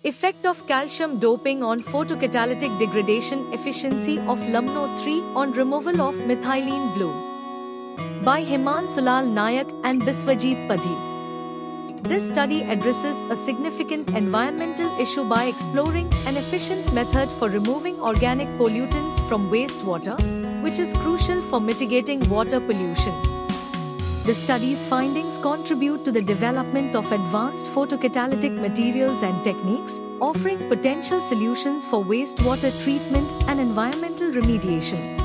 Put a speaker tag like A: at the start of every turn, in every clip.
A: Effect of calcium doping on photocatalytic degradation efficiency of LUMNO-3 on removal of methylene blue. By Himanshu Lal Nayak and Biswajit Padhi. This study addresses a significant environmental issue by exploring an efficient method for removing organic pollutants from wastewater, which is crucial for mitigating water pollution. The study's findings contribute to the development of advanced photocatalytic materials and techniques, offering potential solutions for wastewater treatment and environmental remediation.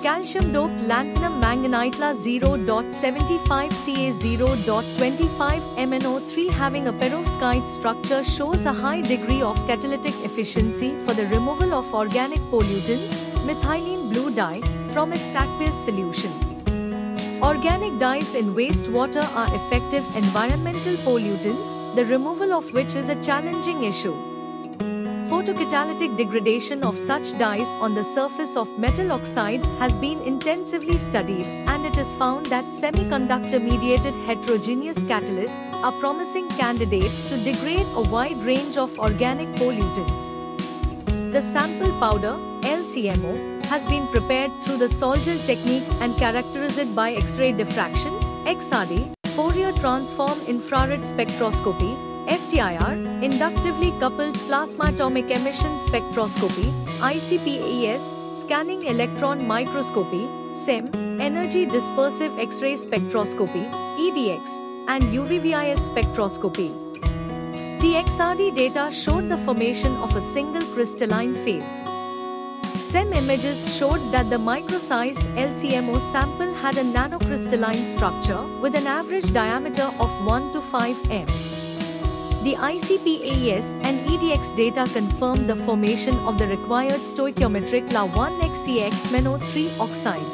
A: Calcium-doped lanthanum manganite La 0.75 Ca 0.25 MnO3 having a perovskite structure shows a high degree of catalytic efficiency for the removal of organic pollutants, methylene blue dye, from its aqueous solution. Organic dyes in wastewater are effective environmental pollutants, the removal of which is a challenging issue. Photocatalytic degradation of such dyes on the surface of metal oxides has been intensively studied, and it is found that semiconductor-mediated heterogeneous catalysts are promising candidates to degrade a wide range of organic pollutants. The sample powder, LCMO, has been prepared through the Sol-Gel technique and characterized by X-ray diffraction, XRD, Fourier transform infrared spectroscopy, FTIR, inductively coupled plasma-atomic emission spectroscopy, ICP-AES, scanning electron microscopy, SEM, energy dispersive X-ray spectroscopy, EDX, and UV-Vis spectroscopy. The XRD data showed the formation of a single crystalline phase. SEM images showed that the micro-sized LCMO sample had a nanocrystalline structure with an average diameter of 1 to 5 m. The ICP-AES and EDX data confirmed the formation of the required stoichiometric La1XCX MnO3 oxide.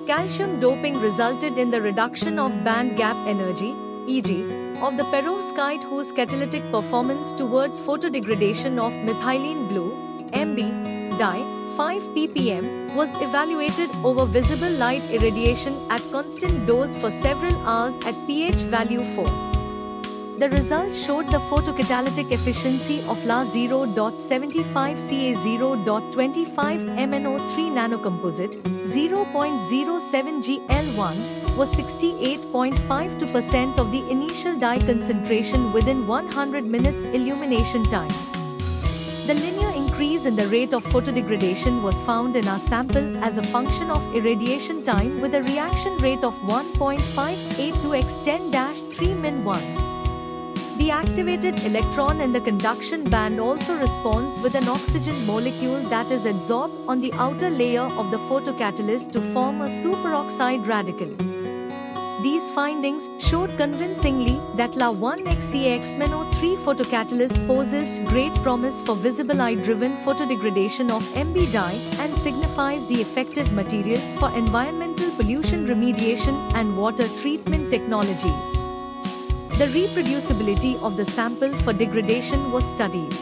A: Calcium doping resulted in the reduction of band gap energy, e.g., of the perovskite whose catalytic performance towards photodegradation of methylene blue, Mb, dye, 5 ppm, was evaluated over visible light irradiation at constant dose for several hours at pH value 4. The results showed the photocatalytic efficiency of La 0.75 Ca 0.25 MnO3 nanocomposite, 0.07 GL1, was 68.52% of the initial dye concentration within 100 minutes illumination time. The linear increase in the rate of photodegradation was found in our sample as a function of irradiation time with a reaction rate of 1.58 x 10-3 min1. The activated electron in the conduction band also responds with an oxygen molecule that is adsorbed on the outer layer of the photocatalyst to form a superoxide radical. These findings showed convincingly that La1XCX MnO3 photocatalyst possessed great promise for visible light-driven photodegradation of Mb dye and signifies the effective material for environmental pollution remediation and water treatment technologies. The reproducibility of the sample for degradation was studied.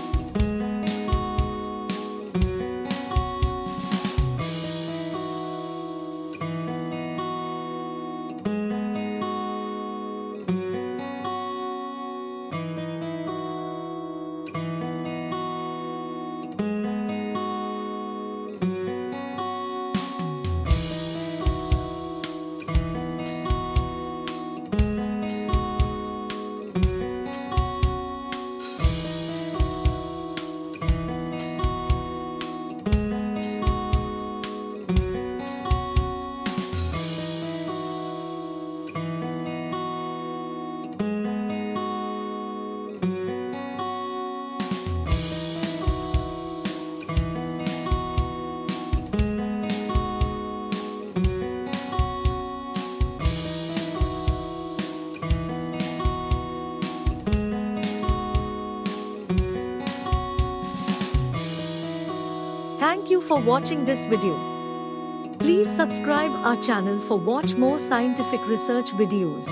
A: Thank you for watching this video. Please subscribe our channel for watch more scientific research videos.